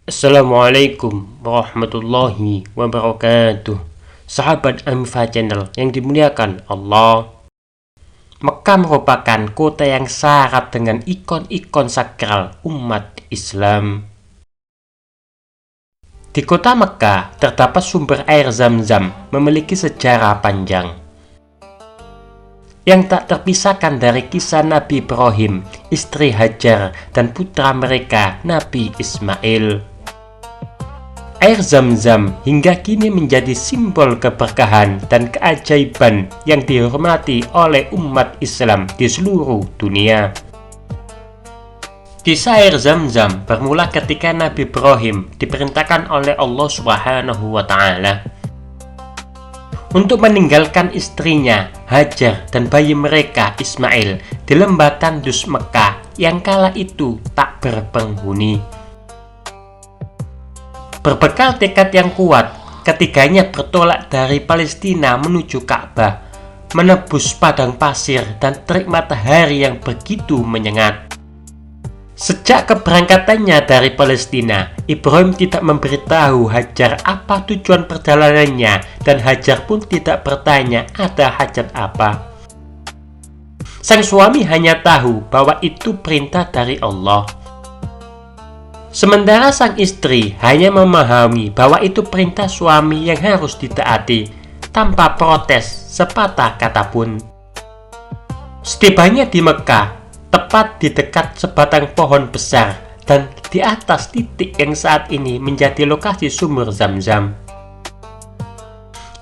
Assalamualaikum warahmatullahi wabarakatuh. Sahabat Amifa Channel yang dimuliakan Allah, Mekah merupakan kota yang syarat dengan ikon-ikon sakral umat Islam. Di kota Mekah terdapat sumber air Zam-Zam memiliki sejarah panjang yang tak terpisahkan dari kisah Nabi Ibrahim, istri Hajar, dan putra mereka Nabi Ismail. Air Zam-Zam hingga kini menjadi simbol keberkahan dan keajaiban yang dihormati oleh umat Islam di seluruh dunia. Kisah air Zam-Zam bermula ketika Nabi Ibrahim diperintahkan oleh Allah Subhanahu wa Ta'ala untuk meninggalkan istrinya Hajar dan bayi mereka Ismail di lembah tandus Mekah yang kala itu tak berpenghuni. Berbekal tekad yang kuat, ketiganya bertolak dari Palestina menuju Ka'bah, menembus padang pasir dan terik matahari yang begitu menyengat. Sejak keberangkatannya dari Palestina, Ibrahim tidak memberitahu Hajar apa tujuan perjalanannya, dan Hajar pun tidak bertanya ada hajat apa. Sang suami hanya tahu bahwa itu perintah dari Allah. Sementara sang istri hanya memahami bahwa itu perintah suami yang harus ditaati, tanpa protes sepatah kata pun. Setibanya di Mekah, tepat di dekat sebatang pohon besar dan di atas titik yang saat ini menjadi lokasi sumur Zam-Zam,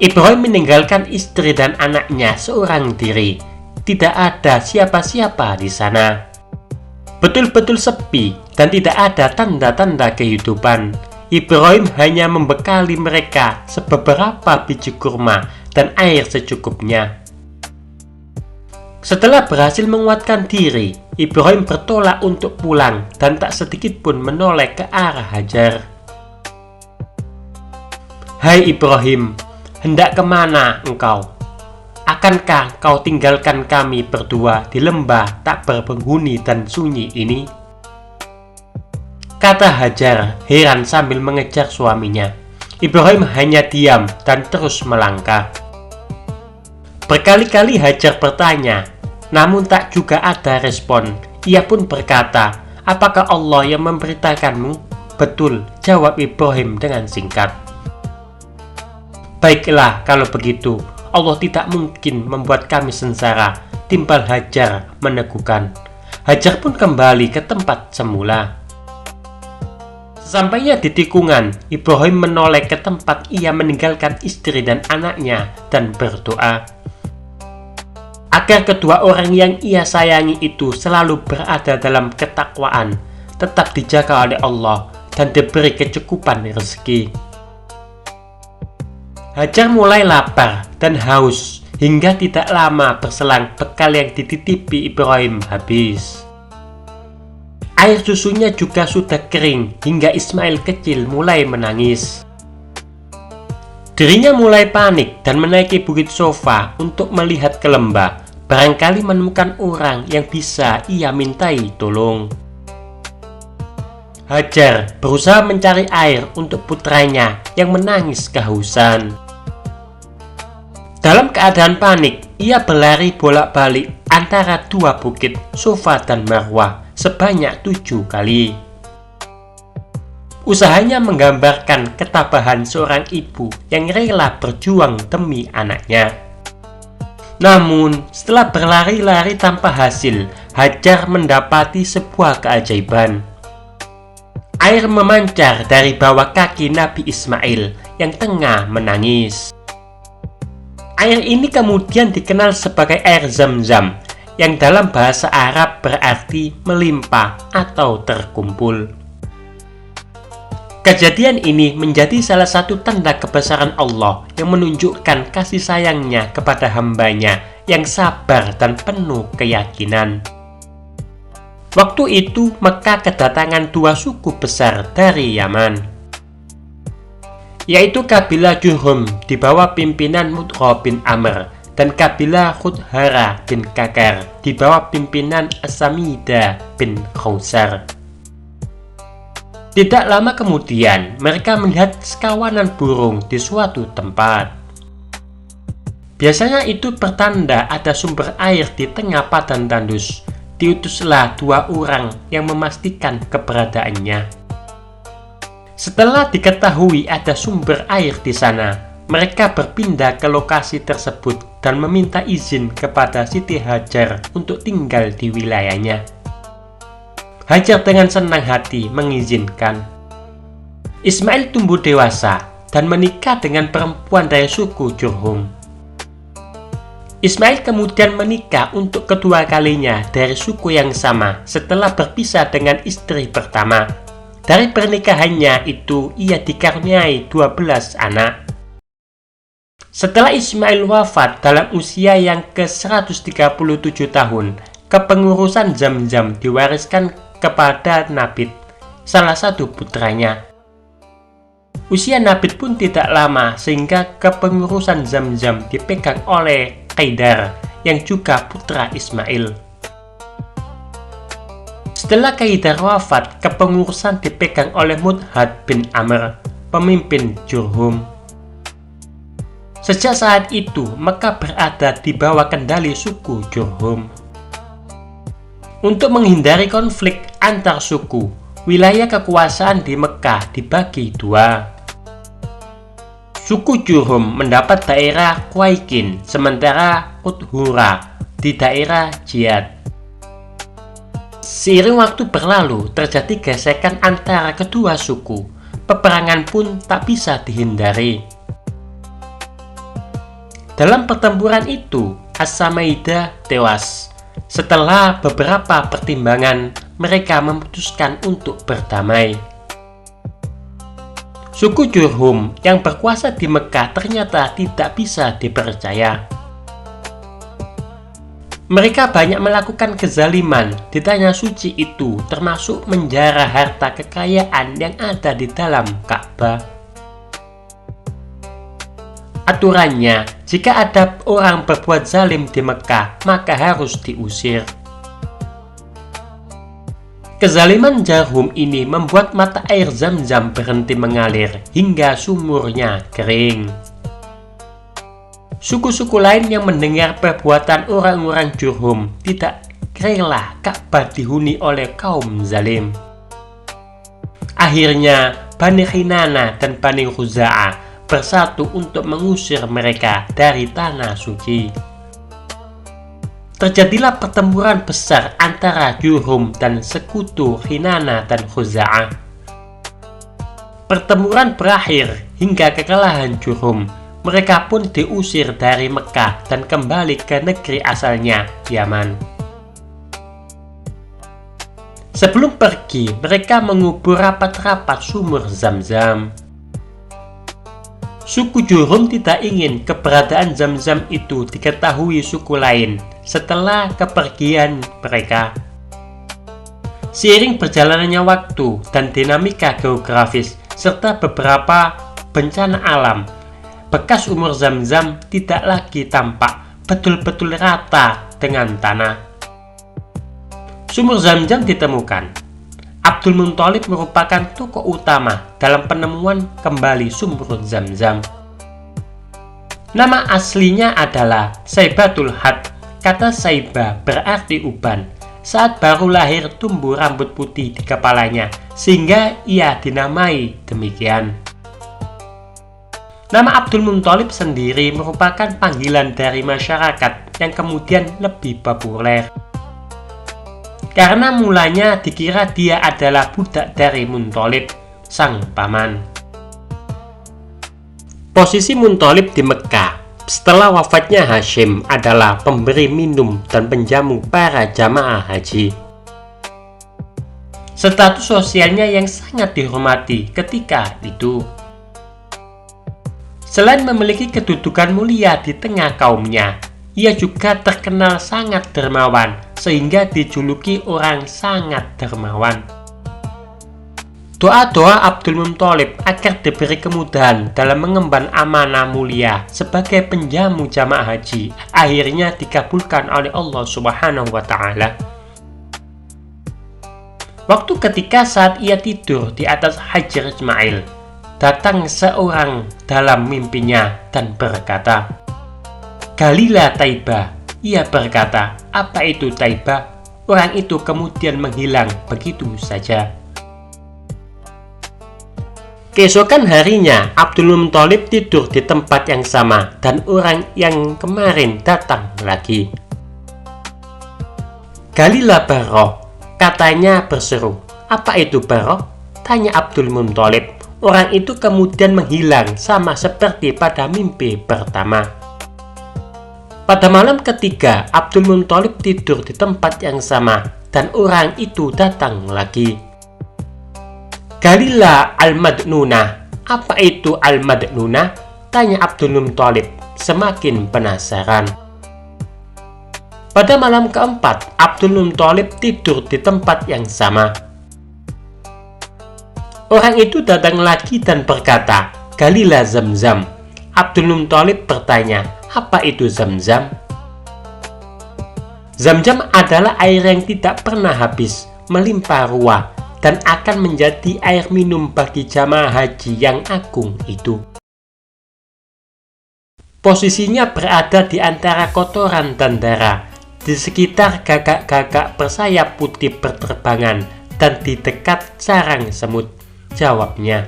Ibrahim meninggalkan istri dan anaknya seorang diri. Tidak ada siapa-siapa di sana. Betul-betul sepi dan tidak ada tanda-tanda kehidupan. Ibrahim hanya membekali mereka sebeberapa biji kurma dan air secukupnya. Setelah berhasil menguatkan diri, Ibrahim bertolak untuk pulang dan tak sedikit pun menoleh ke arah Hajar. "Hai Ibrahim, hendak kemana engkau? Akankah kau tinggalkan kami berdua di lembah tak berpenghuni dan sunyi ini?" kata Hajar heran sambil mengejar suaminya. Ibrahim hanya diam dan terus melangkah. Berkali-kali Hajar bertanya, namun tak juga ada respon. Ia pun berkata, "Apakah Allah yang memberitakanmu?" "Betul," jawab Ibrahim dengan singkat. "Baiklah kalau begitu, Allah tidak mungkin membuat kami sengsara," timbal Hajar meneguhkan. Hajar pun kembali ke tempat semula. Sesampainya di tikungan, Ibrahim menoleh ke tempat ia meninggalkan istri dan anaknya dan berdoa agar kedua orang yang ia sayangi itu selalu berada dalam ketakwaan, tetap dijaga oleh Allah, dan diberi kecukupan rezeki. Hajar mulai lapar dan haus, hingga tidak lama berselang bekal yang dititipi Ibrahim habis. Air susunya juga sudah kering, hingga Ismail kecil mulai menangis. Dirinya mulai panik dan menaiki bukit Sofa untuk melihat ke lembah, barangkali menemukan orang yang bisa ia mintai tolong. Hajar berusaha mencari air untuk putranya yang menangis kehausan. Dalam keadaan panik, ia berlari bolak-balik antara dua bukit Sofa dan Marwah sebanyak 7 kali. Usahanya menggambarkan ketabahan seorang ibu yang rela berjuang demi anaknya. Namun, setelah berlari-lari tanpa hasil, Hajar mendapati sebuah keajaiban. Air memancar dari bawah kaki Nabi Ismail yang tengah menangis. Air ini kemudian dikenal sebagai air Zam-Zam, yang dalam bahasa Arab berarti melimpah atau terkumpul. Kejadian ini menjadi salah satu tanda kebesaran Allah yang menunjukkan kasih sayangnya kepada hambanya yang sabar dan penuh keyakinan. Waktu itu Mekah kedatangan dua suku besar dari Yaman, yaitu kabilah Jurhum di bawah pimpinan Mudghah bin Amr dan kabilah Khudhara bin Kakar di bawah pimpinan As-Samida bin Khawsar. Tidak lama kemudian, mereka melihat sekawanan burung di suatu tempat. Biasanya itu pertanda ada sumber air di tengah padang tandus. Diutuslah 2 orang yang memastikan keberadaannya. Setelah diketahui ada sumber air di sana, mereka berpindah ke lokasi tersebut dan meminta izin kepada Siti Hajar untuk tinggal di wilayahnya. Hajar dengan senang hati mengizinkan. Ismail tumbuh dewasa dan menikah dengan perempuan dari suku Jurhum. Ismail kemudian menikah untuk kedua kalinya dari suku yang sama setelah berpisah dengan istri pertama. Dari pernikahannya itu ia dikaruniai 12 anak. Setelah Ismail wafat dalam usia yang ke-137 tahun, kepengurusan Zamzam diwariskan kepada Nabit, salah satu putranya. Usia Nabit pun tidak lama sehingga kepengurusan Zamzam dipegang oleh Qaidar yang juga putra Ismail. Setelah Qaidar wafat, kepengurusan dipegang oleh Mudhad bin Amr, pemimpin Jurhum. Sejak saat itu, Mekah berada di bawah kendali suku Jurhum. Untuk menghindari konflik antar suku, wilayah kekuasaan di Mekah dibagi 2. Suku Jurhum mendapat daerah Qaiqin, sementara Quthura di daerah Jiyad. Seiring waktu berlalu, terjadi gesekan antara kedua suku. Peperangan pun tak bisa dihindari. Dalam pertempuran itu, As-Samaidah tewas. Setelah beberapa pertimbangan, mereka memutuskan untuk berdamai. Suku Jurhum yang berkuasa di Mekah ternyata tidak bisa dipercaya. Mereka banyak melakukan kezaliman di tanah suci itu, termasuk menjara harta kekayaan yang ada di dalam Ka'bah. Aturannya, jika ada orang berbuat zalim di Mekah, maka harus diusir. Kezaliman Jurhum ini membuat mata air Zamzam berhenti mengalir hingga sumurnya kering. Suku-suku lain yang mendengar perbuatan orang-orang Jurhum tidak rela Ka'bah dihuni oleh kaum zalim. Akhirnya, Bani Kinanah dan Bani Khuza'ah bersatu untuk mengusir mereka dari tanah suci. Terjadilah pertempuran besar antara Jurhum dan sekutu Kinanah dan Khuza'ah. Pertempuran berakhir hingga kekalahan Jurhum. Mereka pun diusir dari Mekah dan kembali ke negeri asalnya, Yaman. Sebelum pergi, mereka mengubur rapat-rapat sumur Zamzam. Suku Jurhum tidak ingin keberadaan Zamzam itu diketahui suku lain setelah kepergian mereka. Seiring berjalannya waktu dan dinamika geografis serta beberapa bencana alam, bekas sumur Zamzam tidak lagi tampak betul-betul rata dengan tanah. Sumur Zamzam ditemukan. Abdul Muthalib merupakan tokoh utama dalam penemuan kembali sumur Zamzam. Nama aslinya adalah Saibatul Had. Kata Saibah berarti uban. Saat baru lahir tumbuh rambut putih di kepalanya, sehingga ia dinamai demikian. Nama Abdul Muthalib sendiri merupakan panggilan dari masyarakat yang kemudian lebih populer. Karena mulanya dikira dia adalah budak dari Muthalib, sang paman. Posisi Muthalib di Mekah setelah wafatnya Hashim adalah pemberi minum dan penjamu para jamaah haji. Status sosialnya yang sangat dihormati ketika itu. Selain memiliki kedudukan mulia di tengah kaumnya, ia juga terkenal sangat dermawan, sehingga dijuluki orang sangat dermawan. Doa-doa Abdul Muthalib agar diberi kemudahan dalam mengemban amanah mulia sebagai penjamu jamaah haji akhirnya dikabulkan oleh Allah Subhanahu wa Ta'ala. Waktu ketika saat ia tidur di atas Hajar Ismail, datang seorang dalam mimpinya dan berkata, "Galilah Taibah." Ia berkata, "Apa itu Taibah?" Orang itu kemudian menghilang begitu saja. Keesokan harinya, Abdul Muthalib tidur di tempat yang sama dan orang yang kemarin datang lagi. "Galilah Barrah," katanya berseru. "Apa itu Barrah?" tanya Abdul Muthalib. Orang itu kemudian menghilang sama seperti pada mimpi pertama. Pada malam ketiga, Abdul Muthalib tidur di tempat yang sama dan orang itu datang lagi. "Galilah Al-Madnunah." "Apa itu Al-Madnunah?" tanya Abdul Muthalib semakin penasaran. Pada malam keempat, Abdul Muthalib tidur di tempat yang sama. Orang itu datang lagi dan berkata, "Galilah Zamzam." Abdul Muthalib bertanya, "Apa itu Zamzam?" Zamzam adalah air yang tidak pernah habis, melimpah ruah, dan akan menjadi air minum bagi jamaah haji yang agung itu. Posisinya berada di antara kotoran dan darah, di sekitar gagak-gagak bersayap putih berterbangan, dan di dekat sarang semut, jawabnya.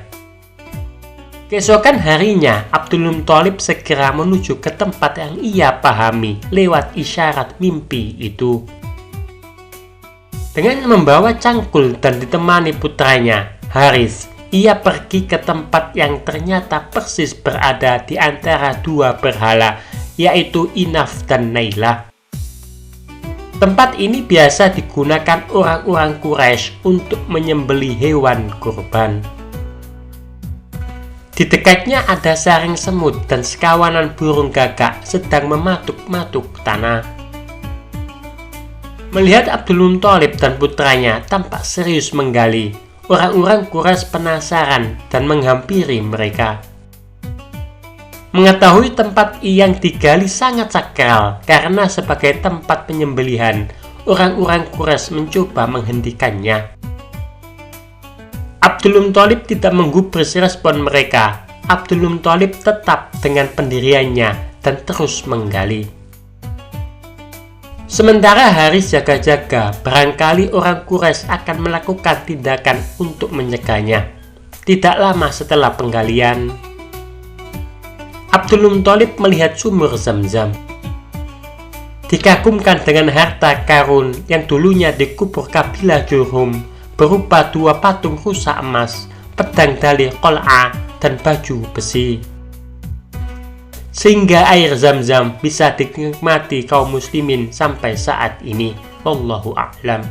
Keesokan harinya, Abdul Muthalib segera menuju ke tempat yang ia pahami lewat isyarat mimpi itu. Dengan membawa cangkul dan ditemani putranya, Haris, ia pergi ke tempat yang ternyata persis berada di antara dua berhala, yaitu Inaf dan Nailah. Tempat ini biasa digunakan orang-orang Quraisy untuk menyembelih hewan kurban. Di dekatnya ada sarang semut dan sekawanan burung gagak sedang mematuk-matuk tanah. Melihat Abdul Muthalib dan putranya tampak serius menggali, orang-orang Quraisy penasaran dan menghampiri mereka. Mengetahui tempat yang digali sangat sakral karena sebagai tempat penyembelihan, orang-orang Quraisy mencoba menghentikannya. Abdul Muthalib tidak menggubris respon mereka. Abdul Muthalib tetap dengan pendiriannya dan terus menggali. Sementara Haris jaga-jaga, barangkali orang Quraisy akan melakukan tindakan untuk menyegahnya. Tidak lama setelah penggalian, Abdul Muthalib melihat sumur Zamzam. Dikagumkan dengan harta karun yang dulunya dikubur kabilah Jurhum, berupa dua patung rusa emas, pedang dalih qol'ah, dan baju besi. Sehingga air Zamzam bisa dinikmati kaum muslimin sampai saat ini. Wallahu a'lam.